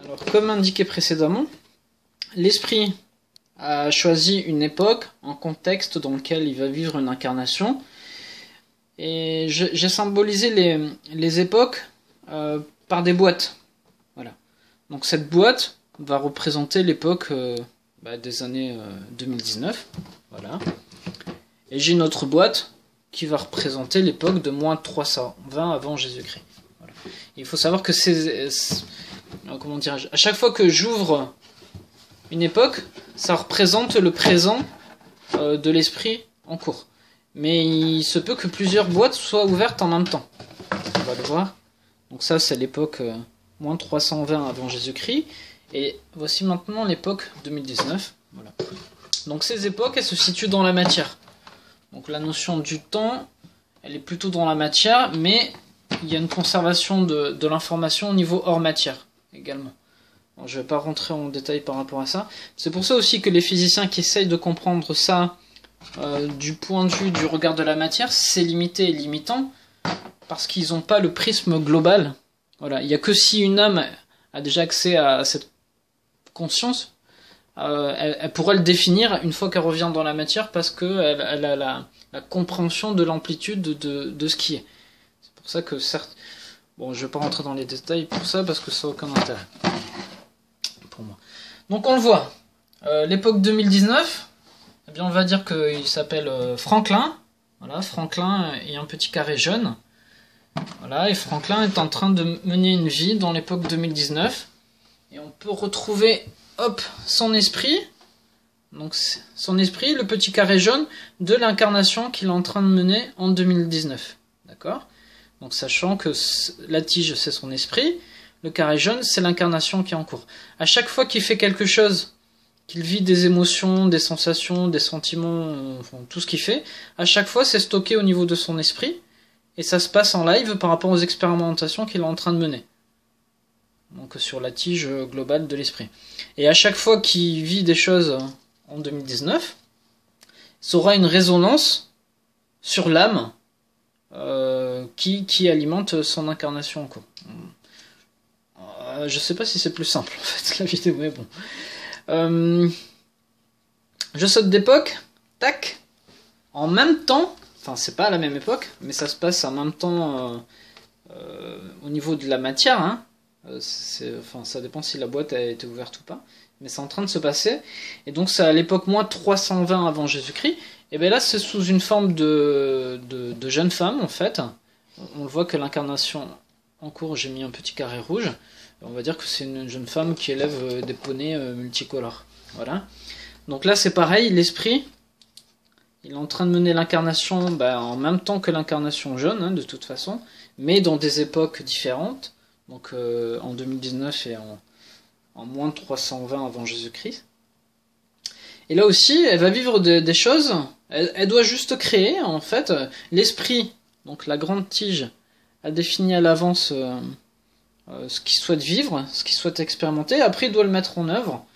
Alors, comme indiqué précédemment, l'esprit a choisi une époque, un contexte dans lequel il va vivre une incarnation. Et j'ai symbolisé les époques par des boîtes. Voilà. Donc cette boîte va représenter l'époque des années 2019. Voilà. Et j'ai une autre boîte qui va représenter l'époque de moins 320 avant Jésus-Christ. Voilà. Il faut savoir que comment dirais-je, à chaque fois que j'ouvre une époque, ça représente le présent de l'esprit en cours. Mais il se peut que plusieurs boîtes soient ouvertes en même temps. On va le voir. Donc ça, c'est l'époque moins 320 avant Jésus-Christ. Et voici maintenant l'époque 2019. Voilà. Donc ces époques, elles se situent dans la matière. Donc la notion du temps, elle est plutôt dans la matière, mais il y a une conservation de l'information au niveau hors matière également. Bon, je ne vais pas rentrer en détail par rapport à ça. C'est pour ça aussi que les physiciens qui essayent de comprendre ça du point de vue du regard de la matière, c'est limité et limitant, parce qu'ils n'ont pas le prisme global. Voilà. Il n'y a que si une âme a déjà accès à cette conscience, elle pourra le définir une fois qu'elle revient dans la matière, parce qu'elle a la compréhension de l'amplitude de ce qui est. C'est pour ça que certes... Bon, je ne vais pas rentrer dans les détails pour ça, parce que ça n'a aucun intérêt pour moi. Donc on le voit. L'époque 2019, eh bien on va dire qu'il s'appelle Franklin. Voilà, Franklin et un petit carré jaune. Voilà, et Franklin est en train de mener une vie dans l'époque 2019. Et on peut retrouver, hop, son esprit. Donc son esprit, le petit carré jaune, de l'incarnation qu'il est en train de mener en 2019. D'accord ? Donc sachant que la tige, c'est son esprit, le carré jaune, c'est l'incarnation qui est en cours. À chaque fois qu'il fait quelque chose, qu'il vit des émotions, des sensations, des sentiments, enfin, tout ce qu'il fait, à chaque fois, c'est stocké au niveau de son esprit, et ça se passe en live par rapport aux expérimentations qu'il est en train de mener. Donc sur la tige globale de l'esprit. Et à chaque fois qu'il vit des choses en 2019, ça aura une résonance sur l'âme qui alimente son incarnation en cours. Je sais pas si c'est plus simple en fait la vidéo, mais bon. Je saute d'époque, tac, en même temps, enfin c'est pas à la même époque, mais ça se passe en même temps au niveau de la matière, hein. Enfin, ça dépend si la boîte a été ouverte ou pas, mais c'est en train de se passer, et donc c'est à l'époque moins 320 avant Jésus-Christ, et bien là c'est sous une forme de jeune femme en fait. On le voit que l'incarnation en cours, j'ai mis un petit carré rouge, on va dire que c'est une jeune femme qui élève des poneys multicolores. Voilà. Donc là c'est pareil, l'esprit, il est en train de mener l'incarnation en même temps que l'incarnation jaune, hein, de toute façon, mais dans des époques différentes, donc en 2019 et en moins 320 avant Jésus-Christ. Et là aussi, elle va vivre des choses, elle doit juste créer, en fait, l'esprit, donc la grande tige, a défini à l'avance ce qu'il souhaite vivre, ce qu'il souhaite expérimenter, après il doit le mettre en œuvre,